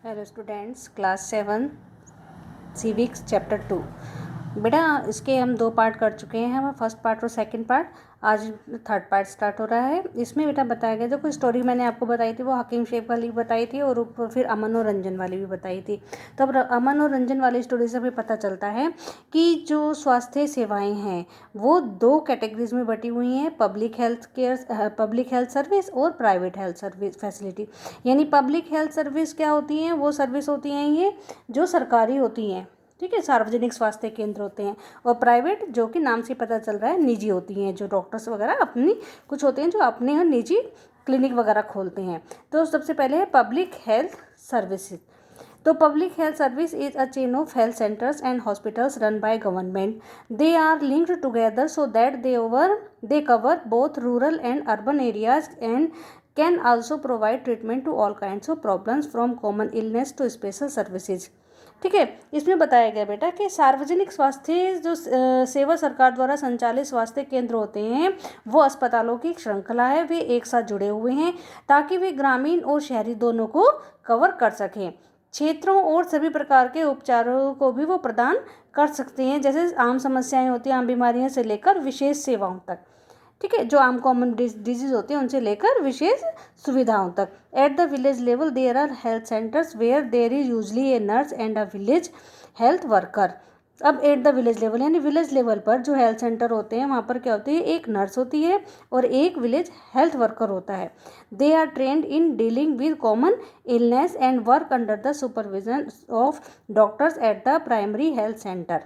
Hello students, class 7 civics chapter 2। बेटा इसके हम 2 पार्ट कर चुके हैं। हम फर्स्ट पार्ट और सेकंड पार्ट, आज थर्ड पार्ट स्टार्ट हो रहा है। इसमें बेटा बताया गया, जो कोई स्टोरी मैंने आपको बताई थी वो हकीम शेख वाली बताई थी और ऊपर फिर अमन और रंजन वाली भी बताई थी। तो अब अमन और रंजन वाली स्टोरी से हमें पता चलता है कि जो स्वास्थ्य सेवाएं हैं वो 2 कैटेगरीज में बटी हुई हैं, पब्लिक हेल्थ सर्विस और प्राइवेट हेल्थ सर्विस फैसिलिटी। यानी पब्लिक हेल्थ सर्विस क्या होती हैं, वो सर्विस होती हैं ये जो सरकारी होती हैं, ठीक है, सार्वजनिक स्वास्थ्य केंद्र होते हैं। और प्राइवेट, जो कि नाम से पता चल रहा है, निजी होती हैं, जो डॉक्टर्स वगैरह अपनी कुछ होते हैं जो अपने यहाँ निजी क्लिनिक वगैरह खोलते हैं। तो सबसे पहले है पब्लिक हेल्थ सर्विसेज। तो public health service is a chain of health centres and hospitals run by government. They are linked together so that they cover both rural and urban areas and can also provide treatment to all kinds of problems from common illness to special services. ठीक है, इसमें बताया गया बेटा कि सार्वजनिक स्वास्थ्य जो सेवा सरकार द्वारा संचालित स्वास्थ्य केंद्र होते हैं वो अस्पतालों की एक श्रृंखला है। वे एक साथ जुड़े हुए हैं ताकि वे ग्रामीण और शहरी दोनों को कवर कर सकें। क्षेत्रों और सभी प्रकार के उपचारों को भी वो प्रदान कर सकते हैं, जैसे आम समस्याएं होती हैं, आम बीमारियों से लेकर विशेष सेवाओं तक। ठीक है, जो आम कॉमन डिजीज होते हैं उनसे लेकर विशेष सुविधाओं तक। At the village level there are health centres where there is usually a nurse and a village health worker. अब एट द विलेज लेवल यानी विलेज लेवल पर जो हेल्थ सेंटर होते हैं वहाँ पर क्या होती है, एक नर्स होती है और एक विलेज हेल्थ वर्कर होता है। They are trained in dealing with common illness and work under the supervision of doctors at the primary health centre.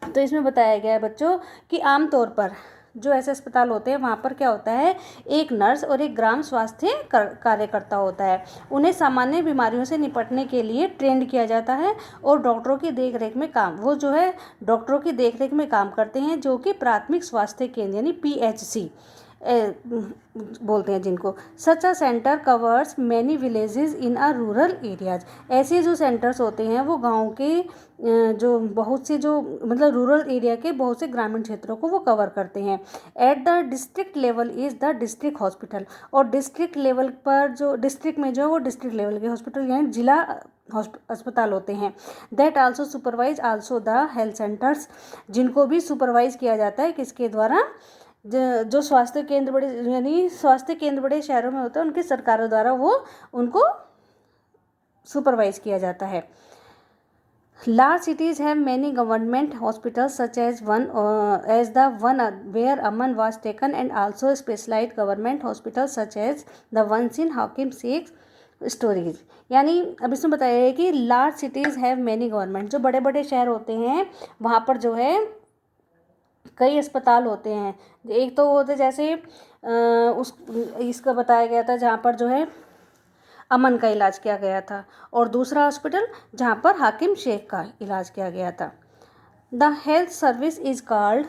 तो इसमें बताया गया है बच्चों कि आमतौर पर जो ऐसे अस्पताल होते हैं वहाँ पर क्या होता है, एक नर्स और एक ग्राम स्वास्थ्य कार्यकर्ता होता है। उन्हें सामान्य बीमारियों से निपटने के लिए ट्रेंड किया जाता है और डॉक्टरों की देखरेख में डॉक्टरों की देखरेख में काम करते हैं, जो कि प्राथमिक स्वास्थ्य केंद्र यानी PHC बोलते हैं जिनको। Such a centre covers many villages in a rural areas. ऐसे जो सेंटर्स होते हैं वो गाँव के जो बहुत से जो मतलब रूरल एरिया के बहुत से ग्रामीण क्षेत्रों को वो कवर करते हैं। At the district level is the district hospital. और डिस्ट्रिक्ट लेवल पर जो डिस्ट्रिक्ट में जो है वो डिस्ट्रिक्ट लेवल के हॉस्पिटल यानी जिला अस्पताल होते हैं। That also supervise also the health centres, जिनको भी सुपरवाइज किया जाता है किसके द्वारा, जो स्वास्थ्य केंद्र बड़े यानी स्वास्थ्य केंद्र बड़े शहरों में होते हैं उनकी सरकारों द्वारा वो उनको सुपरवाइज किया जाता है। Large cities have many government hospitals such as the one where Aman was taken, and also specialized government hospitals such as the ones in Hakim Sheikh stories. यानी अब इसमें बताया है कि large cities have many government, जो बड़े बड़े शहर होते हैं वहाँ पर जो है कई अस्पताल होते हैं। एक तो होते जैसे इसका बताया गया था जहाँ पर जो है अमन का इलाज किया गया था, और दूसरा हॉस्पिटल जहाँ पर हाकिम शेख का इलाज किया गया था। The health service is called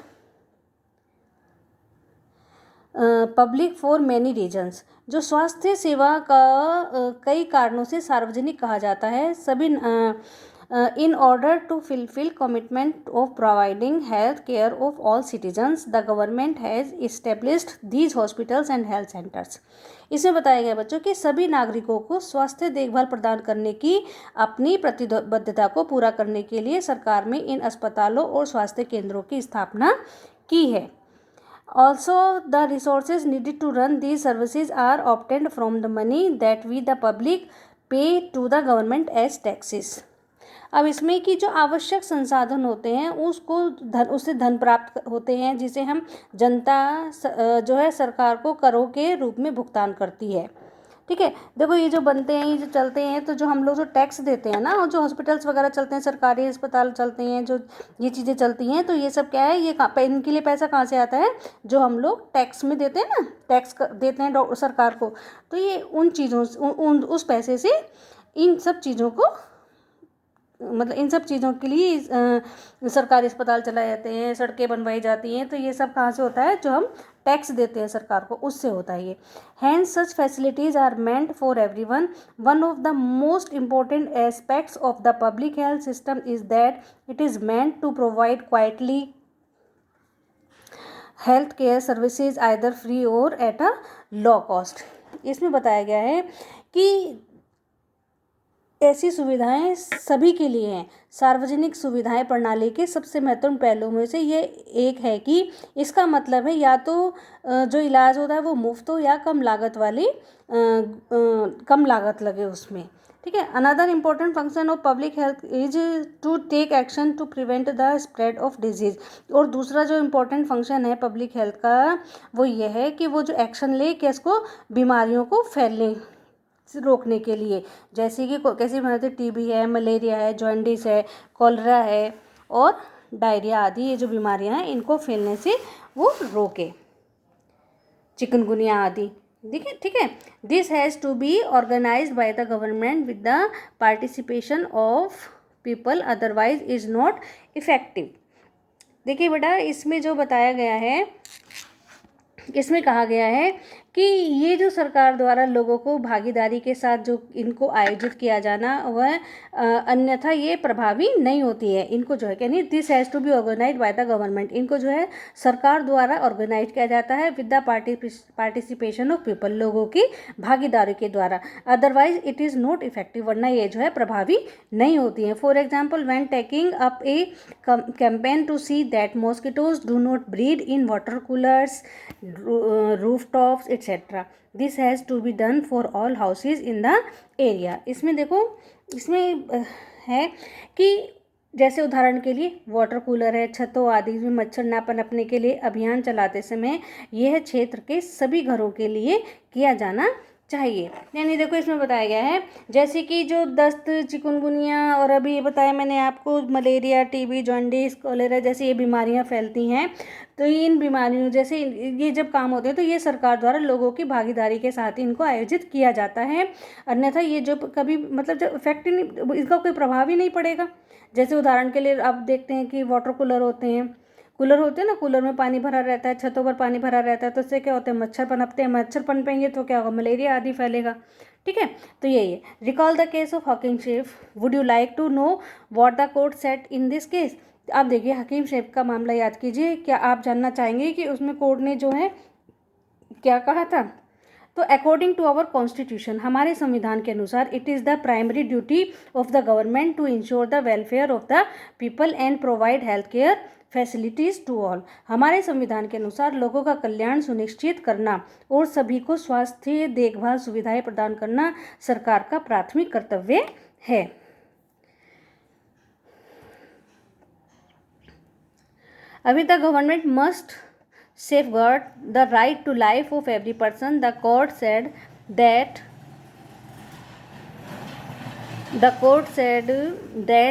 public for many reasons. जो स्वास्थ्य सेवा का कई कारणों से सार्वजनिक कहा जाता है। सभी in order to fulfill commitment of providing health care of all citizens, the government has established these hospitals and health centers. इसमें बताया गया बच्चों कि सभी नागरिकों को स्वास्थ्य देखभाल प्रदान करने की अपनी प्रतिबद्धता को पूरा करने के लिए सरकार में इन अस्पतालों और स्वास्थ्य केंद्रों की स्थापना की है। Also, the resources needed to run these services are obtained from the money that we the public pay to the government as taxes. अब इसमें कि जो आवश्यक संसाधन होते हैं उससे धन प्राप्त होते हैं, जिसे हम जनता जो है सरकार को करों के रूप में भुगतान करती है। ठीक है, देखो ये जो बनते हैं, ये जो चलते हैं, तो जो हम लोग जो टैक्स देते हैं ना, और जो हॉस्पिटल्स वगैरह चलते हैं, सरकारी अस्पताल चलते हैं, जो ये चीज़ें चलती हैं, तो ये सब क्या है, ये इनके लिए पैसा कहाँ से आता है, जो हम लोग टैक्स में देते हैं ना, टैक्स देते हैं सरकार को। तो ये उन चीज़ों उस पैसे से इन सब चीज़ों को मतलब इन सब चीज़ों के लिए सरकारी अस्पताल चलाए जाते हैं, सड़कें बनवाई जाती हैं, तो ये सब कहाँ से होता है, जो हम टैक्स देते हैं सरकार को, उससे होता है ये। Hence such facilities are meant for everyone. One of the most important aspects of the public health system is that it is meant to provide क्वाइटली health care services either free or at a low cost. इसमें बताया गया है कि जो स्वास्थ्य सेवा का कई कारणों से सार्वजनिक कहा जाता है। सभी नागरिकों को स्वास्थ्य देखभाल प्रदान करने के लिए सरकार में इन अस्पतालों और स्वास्थ्य केंद्रों की स्थापना की है। ऐसी सुविधाएं सभी के लिए हैं। सार्वजनिक सुविधाएं प्रणाली के सबसे महत्वपूर्ण पहलुओं में से ये एक है कि इसका मतलब है या तो जो इलाज होता है वो मुफ्त हो या कम लागत वाली कम लागत लगे उसमें, ठीक है। Another important function of public health is to take action to prevent the spread of disease. और दूसरा जो इम्पोर्टेंट फंक्शन है पब्लिक हेल्थ का वो ये है कि वो जो एक्शन ले कि इसको बीमारियों को फैलने से रोकने के लिए, जैसे कि कैसी बीमारी, टीबी है, मलेरिया है, जॉन्डिस है, कॉलरा है और डायरिया आदि, ये जो बीमारियां हैं इनको फैलने से वो रोके, चिकनगुनिया आदि, ठीक है। This has to be organised by the government with the participation of people, otherwise is not effective. देखिए बेटा, इसमें जो बताया गया है, इसमें कहा गया है कि ये जो सरकार द्वारा लोगों को भागीदारी के साथ जो इनको आयोजित किया जाना वह अन्यथा ये प्रभावी नहीं होती है। इनको जो है कि नहीं, this has to be organised by the government, इनको जो है सरकार द्वारा ऑर्गेनाइज किया जाता है with the participation of people, लोगों की भागीदारी के द्वारा, otherwise it is not effective, वरना ये जो है प्रभावी नहीं होती है। For example, when taking up a campaign to see that mosquitoes do not breed in water coolers, rooftops etcetera, this has to be done for all houses in the area. इसमें देखो, इसमें है कि जैसे उदाहरण के लिए वाटर कूलर है, छतों आदि में मच्छर ना पनपने के लिए अभियान चलाते समय यह क्षेत्र के सभी घरों के लिए किया जाना चाहिए। यानी देखो, इसमें बताया गया है जैसे कि जो दस्त, चिकनगुनिया और अभी ये बताया मैंने आपको मलेरिया, टीबी, जॉन्डिस, कॉलेरा जैसी ये बीमारियां फैलती हैं, तो इन बीमारियों जैसे ये जब काम होते हैं तो ये सरकार द्वारा लोगों की भागीदारी के साथ इनको आयोजित किया जाता है, अन्यथा ये जो कभी मतलब जो इफेक्ट ही नहीं, इसका कोई प्रभाव ही नहीं पड़ेगा। जैसे उदाहरण के लिए आप देखते हैं कि वाटर कूलर होते हैं ना, कूलर में पानी भरा रहता है, छतों पर पानी भरा रहता है, तो उससे क्या होता है, मच्छर पनपते हैं, मच्छर पनपेंगे तो क्या होगा, मलेरिया आदि फैलेगा, ठीक है। तो यही है। Recall the case of Hakim Sheikh, would you like to know what the court said in this case. आप देखिए, हकीम शेख का मामला याद कीजिए, क्या आप जानना चाहेंगे कि उसमें कोर्ट ने जो है क्या कहा था। तो अकॉर्डिंग टू आवर कॉन्स्टिट्यूशन, हमारे संविधान के अनुसार, it is the primary duty of the government to ensure the welfare of the people and provide health care facilities to all. हमारे संविधान के अनुसार लोगों का कल्याण सुनिश्चित करना और सभी को स्वास्थ्य देखभाल सुविधाएं प्रदान करना सरकार का प्राथमिक कर्तव्य है। अभी the government must safeguard the right to life of every person. The court said that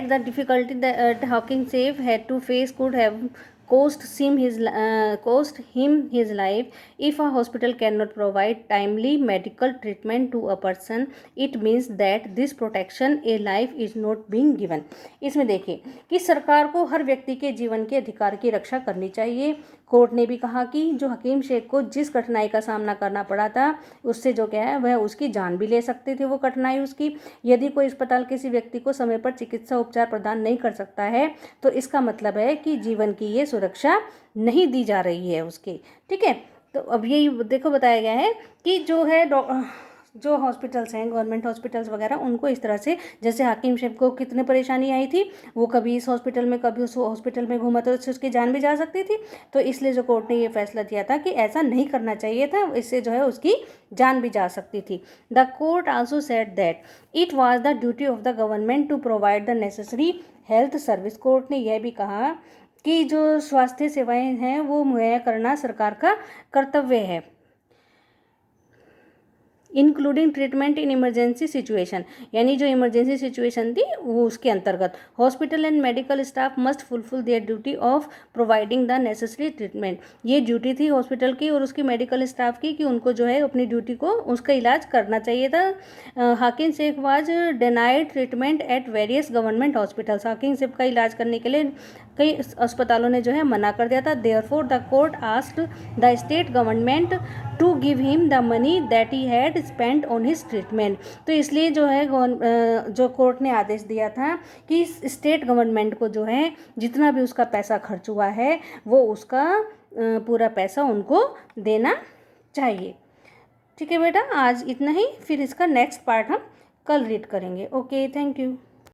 the difficulty that Hawking Safe had to face could have cost him his life. If a hospital cannot provide timely medical treatment to a person, it means that this protection a life is not being given. इसमें देखिए कि सरकार को हर व्यक्ति के जीवन के अधिकार की रक्षा करनी चाहिए। कोर्ट ने भी कहा कि जो हकीम शेख को जिस कठिनाई का सामना करना पड़ा था, उससे जो क्या है वह उसकी जान भी ले सकती थी वो कठिनाई उसकी। यदि कोई अस्पताल किसी व्यक्ति को समय पर चिकित्सा उपचार प्रदान नहीं कर सकता है तो इसका मतलब है कि जीवन की ये सुरक्षा नहीं दी जा रही है उसकी, ठीक है। तो अब यही देखो बताया गया है कि जो है जो हॉस्पिटल्स हैं, गवर्नमेंट हॉस्पिटल्स वगैरह, उनको इस तरह से, जैसे हकीम शेख को कितनी परेशानी आई थी, वो कभी इस हॉस्पिटल में कभी उस हॉस्पिटल में घूमा तो उसकी जान भी जा सकती थी। तो इसलिए जो कोर्ट ने ये फैसला दिया था कि ऐसा नहीं करना चाहिए था, इससे जो है उसकी जान भी जा सकती थी। The court also said that it was the duty of the government to provide the necessary health service. Court ने यह भी कहा कि जो स्वास्थ्य सेवाएं हैं वो मुहैया करना सरकार का कर्तव्य है, including treatment in emergency situation, यानी जो इमरजेंसी सिचुएशन थी वो उसके अंतर्गत। Hospital and medical staff must fulfil there duty of providing the necessary treatment. ये ड्यूटी थी हॉस्पिटल की और उसकी मेडिकल स्टाफ की कि उनको जो है अपनी ड्यूटी को, उसका इलाज करना चाहिए था। Hakim Sheikh was denied treatment at various government hospitals. Hakim Sheikh का इलाज करने के लिए कई अस्पतालों ने जो है मना कर दिया था। Therefore the court asked the state government to give him the money that he had spend on his treatment. तो इसलिए जो है जो कोर्ट ने आदेश दिया था कि स्टेट गवर्नमेंट को जो है जितना भी उसका पैसा खर्च हुआ है वो उसका पूरा पैसा उनको देना चाहिए। ठीक है बेटा, आज इतना ही, फिर इसका नेक्स्ट पार्ट हम कल रीड करेंगे। Okay, thank you.